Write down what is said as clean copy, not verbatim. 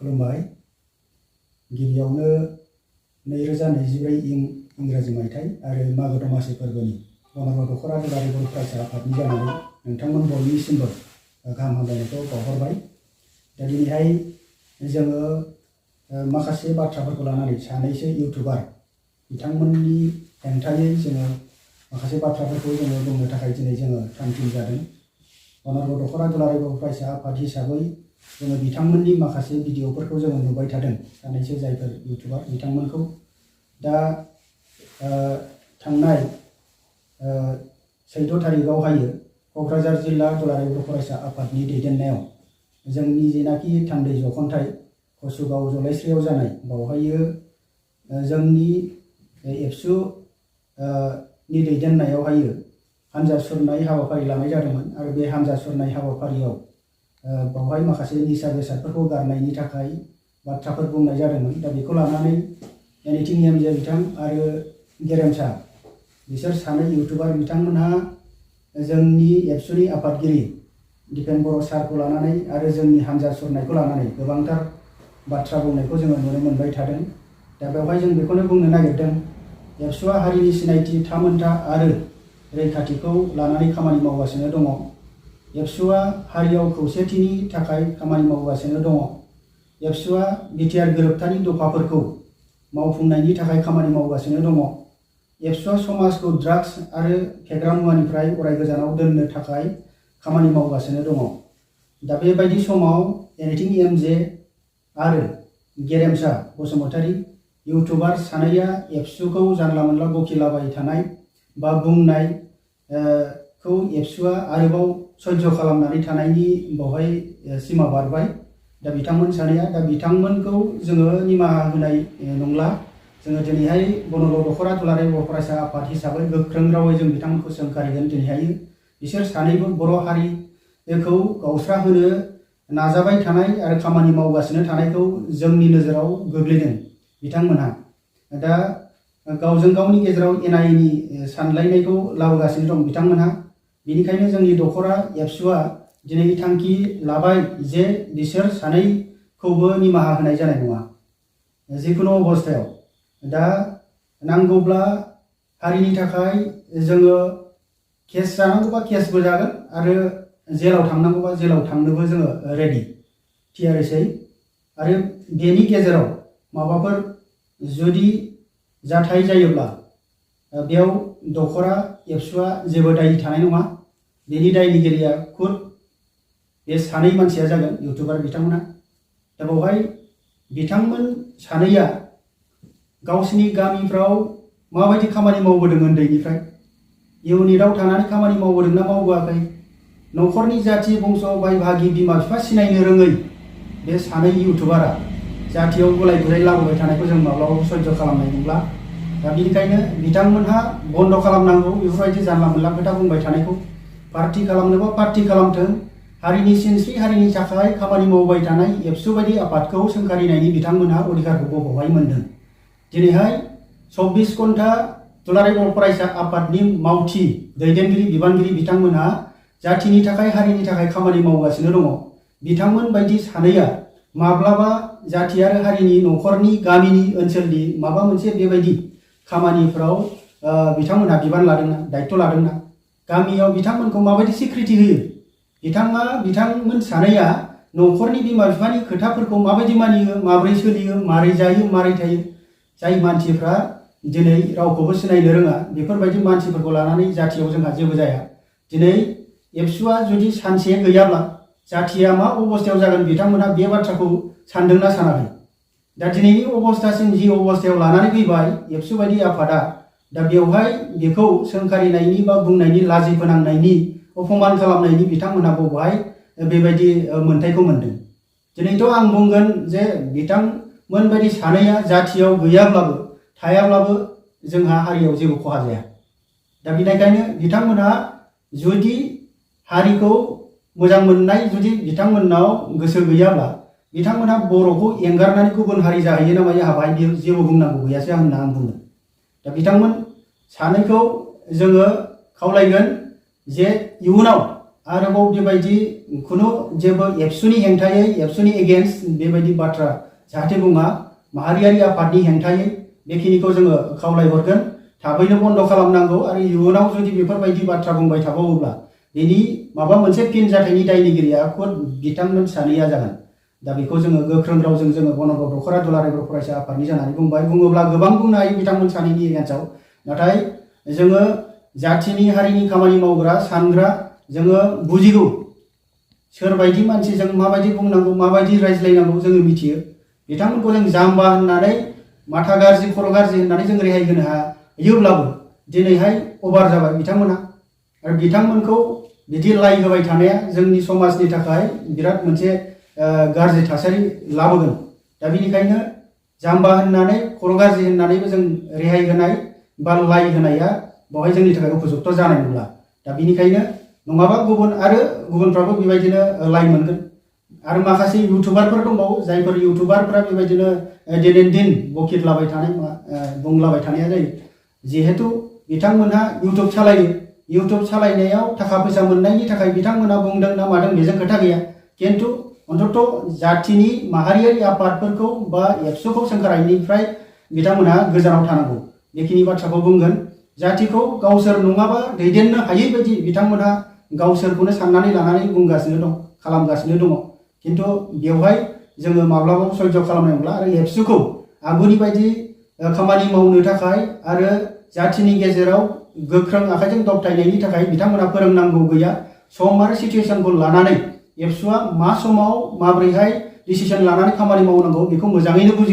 खुलुमबाय। गिबियावनो 2024 इंराजि मायथाइ आरो मागो दमासि फोरबोनि बनरगाव दखरा दुलाराय बर' फरायसा आफादनि जानानै नोंथांमोन बयनिसिमबो गाहाम हामलायनायखौ बावहरबाय। दा दिनैहाय जोङो माखासे बाथ्राफोरखौ लानानै सानैसो इउटुबार बिथांमोननि हेंथायै जोङो माखासे बाथ्राफोरखौ जोङो बुंनो थाखाय दिनै जोङो थांखि जादों। बनरगाव दखरा दुलाराय बर' फरायसा आफाद हिसाबै जोङो बिथांमोननि माखासे भिडिअफोरखौ जोङो नुबाय थादों। सानैसो जायफोर इउटुबार बिथांमोनखौ दा थांनाय 14 थारिखआवहाय क'क्राझार जिल्ला दुलाराय बर' फरायसा आफादनि दैदेननायाव जोंनि जेनाखि थान्दै जख'न्थाइ कसुगाव जलायस्रियाव जानाय बावहायो जोंनि एबसु नि दैदेननायावहाय हानजा सुरनाय हाबाफारि लानाय जादोंमोन आरो बे हानजा सुरनाय हाबाफारियाव बावहाय माखासे निसा बेसादफोरखौ गारनायनि थाखाय बाथ्राफोर बुंनाय जादोंमोन। दा बेखौ लानानै एनिथिं एमजे बिथां आरो गेरेमसा बिसोर सानै इउटुबार बिथांमोनहा जोंनि एबसुनि आफादगिरि दिपेन बर' सारखौ लानानै आरो जोंनि हानजा सुरनायखौ लानानै गोबांथार बाथ्रा बुंनायखौ जोङो नुनो मोनबाय थादों। दा बेवहाय जों बेखौनो बुंनो नागिरदों, एबसुआ हारिनि सिनायथि थामोनथा आरो रैखाथिखौ लानानै खामानि मावगासिनो दङ। एबसुआ हारियाव खौसेथिनि थाखाय खामानि मावगासिनो दङ। एबसुआ बिटिआर गोरोबथानि दफाफोरखौ मावफुंनायनि थाखाय खामानि मावगासिनो दङ। एबसुआ समाजखौ ड्राग्स आरो फेग्रा मुवानिफ्राय अराय गोजानाव दोननो थाखाय खामानि मावगासिनो दङ। दा बेबायदि समाव एनिथिं एमजे आरो गेरेमसा बसुमतारी इउटुबार सानैया एबसुखौ जानला मोनला बखिलाबाय थानाय बा बुंनाय खौ एबसुआ आरोबाव सह्य खालामनानै थानायनि बावहाय सिमा बारबाय। दा बिथांमोन सानैया दा बिथांमोनखौ जोङो निमाहा होनाय नंला। जोङो दिनैहाय बनरगाव दखरा दुलाराय बर' फरायसा आफाद हिसाबै गोख्रों रावै जों बिथांमोनखौ सोंखारिगोन। दिनैहाय बिसोर सानैबो बर' हारिखौ गावस्राहोनो नाजाबाय थानाय आरो खामानि मावगासिनो थानायखौ जोंनि नोजोराव गोग्लैदों बिथांमोनहा। दा गावजों गावनि गेजेराव एना एनि सानलायनायखौ लाबोगासिनो दं बिथांमोनहा। बेनिखायनो जोंनि दखरा एबसुआ दिनै थांखि लाबाय जे बिसोर सानैखौबो निमाहा होनाय जानाय नङा जिखुनु अबस्थायाव। दा नांगौब्ला हारिनि थाखाय जोङो केस जानांगौबा केसबो जागोन आरो जेलाव थांनांगौबा जेलाव थांनोबो जोङो रेडि थियारिसै। आरो बेनि गेजेराव माबाफोर जुदि जाथाय जायोब्ला बेयाव दखरा एबसुआ जेबो दाय थानाय नङा। बेनि दायनिगिरिया खुद बे सानै मानसिया जागोन इउटुबार बिथांमोना। दा बेवहाय बिथांमोन सानैया गावसिनि गामिफ्राव माबायदि खामानि मावबोदों उन्दैनिफ्राय, इउनिटआव थानानै खामानि मावबोदोंना मावबोआखै, न'खरनि जाथि बंस' बाय बाहागि बिमा बिफा सिनायनो रोङै बे सानै इउटुबारा जाथियाव गुलाय गुजाय लाबोबाय थानायखौ जों माब्लाबाबो सह्य खालामनाय नंला। दा बेनिखायनो बिथांमोनहा बन्द' खालामनांगौ बेफोरबायदि जानला मोनला खोथा बुंबाय थानायखौ। पार्टि खालामनोबा पार्टि खालामथों। हारिनि सिनस्रि हारिनि थाखाय खामानि मावबाय थानाय एबसु बायदि आफादखौ सोंखारिनायनि बिथांमोनहा अधिकारखौ बबेहाय मोनदों? दिनैहाय 24 घन्टा दुलाराय बर' फरायसा आफादनि मावथि दैदेनगिरि बिबानगिरि बिथांमोनहा जाथिनि थाखाय हारिनि थाखाय खामानि मावगासिनो दङ। बिथांमोन बायदि सानैया माब्लाबा जाथि आरो हारिनि न'खरनि गामिनि ओनसोलनि माबा मोनसे बेबायदि खामानिफ्राव बिथांमोनहा बिबान लादोंना, दायित्व लादोंना? गामियाव बिथांमोनखौ माबायदि सिक्रिटि होयो? बिथांमोन सानैया न'खरनि बिमा बिफानि खोथाफोरखौ माबायदि मानियो, माबोरै सोलियो, मारै जायो, मारै थायो? जाय मानसिफ्रा दिनै रावखौबो सिनायनो रोङा बेफोरबायदि मानसिफोरखौ लानानै जाथियाव जोंहा जेबो जाया। दिनै एबसुआ जुदि सानसे गैयाब्ला जाथिया मा अबस्थायाव जागोन बिथांमोनहा बे बाथ्राखौ सानदोंना सानाखै? दा दिनैनि अबस्थासिम जि अबस्थायाव लानानै फैबाय एबसु बायदि आफादा, दा बेवहाय बेखौ सोंखारिनायनि बा बुंनायनि लाजि फोनांनायनि अपमान खालामनायनि बिथांमोनहा बबेहाय बेबायदि मोन्थायखौ मोनदों? दिनैथ' आं बुंगोन जे बिथांमोन बायदि सानैया जाथियाव गैयाब्लाबो थायाब्लाबो जोंहा हारियाव जेबो खहा जाया। दा बेनिखायनो बिथांमोनहा जुदि हारिखौ मोजां मोननाय जुदि बिथांमोननाव गोसो गैयाब्ला बिथांमोनहा बर'खौ एंगारनानै गुबुन हारि जाहैयो ना मायो हाबाय जेबो बुंनांगौ गैयासो होनना आं बुङो। दा बिथांमोन सानैखौ जोङो खावलायगोन जे इयुनाव आरोबाव बेबायदि खुनु जेबो एबसुनि हेंथायै एबसुनि एगेन्स्ट बेबायदि बाथ्रा जाहाथे बुङा माहारियारि आफादनि हेंथायै बेखिनिखौ जोङो खावलायहरगोन थाबैनो बन्द खालामनांगौ आरो इयुनाव जुदि बेफोरबायदि बाथ्रा बुंबाय थाबावोब्ला बेनि माबा मोनसे फिन जाथायनि दायनिगिरिया खुद बिथांमोन सानैया जागोन। दा बेखौ जोङो गोख्रों रावजों जोङो गणगौर दख'रा दुलाराय बर' फरायसा आफादनि जानानै बुङोब्ला गोबां बुंनो हायो बिथांमोन सानैनि एगेन्स्टआव। नाथाय जोङो जाथिनि हारिनि खामानि मावग्रा सानग्रा जोङो बुजिगौ सोरबायदि मानसिजों माबायदि बुंनांगौ माबायदि रायज्लायनांगौ जोङो मिथियो। बिथांमोनखौ जों जाम्बा होननानै माथा गाज्रि खर' गाज्रि होननानै जों रेहाय होनो हायोब्लाबो दिनैहाय अभार जाबाय बिथांमोना आरो बिथांमोनखौ बिदि लाइ होबाय थानाया जोंनि समाजनि थाखाय बिराद मोनसे गाज्रि थासारि लाबोगोन। दा बेनिखायनो जाम्बा होननानै खर' गाज्रि होननानैबो जों रेहाय होनाय बा लाइ होनाया बेवहाय जोंनि थाखाय उपजुक्त जानाय नंला। दा बेनिखायनो नङाबा गुबुनफ्राबो बेबायदिनो लाइ मोनगोन। आरो माखासे इउटुबारफोर दंबावो जायफोर इउटुबारफोरा बेबायदिनो दिन दिन बकितलाबाय थानाय बुंलाबाय थानाया जायो। जिहेतु बिथांमोनहा इउटुब सालायो, इउटुब सालायनायाव थाखा फैसा मोननायनि थाखाय बिथांमोना बुंदों ना मादों बेजों खोथा गैया, किन्तु अन्तत जाथिनि माहारियारि आफादफोरखौ बा एबसुखौ सोंखारायनिफ्राय बिथांमोनहा गोजानाव थानांगौ बेखिनि बाथ्राखौ बुंगोन। जातिखौ गावसोर नङाबा दैदेननो हायै बायदि बिथांमोनहा गावसोरखौनो साननानै लानानै बुंगासिनो दं, खालामगासिनो दङ। किन्तु बेवहाय जोङो माब्लाबाबो सयज' खालामनाय नंला आरो एबसुखौ आगुनि बायदि खामानि मावनो थाखाय आरो जातिनि गेजेराव गोख्रों आखाइजों दबथायनायनि थाखाय बिथांमोनहा फोरोंनांगौ गैया। सम आरो सिचुएसनखौ लानानै एबसुआ मा समाव माबोरैहाय डिसिसन लानानै खामानि मावनांगौ बेखौ मोजाङैनो बुजि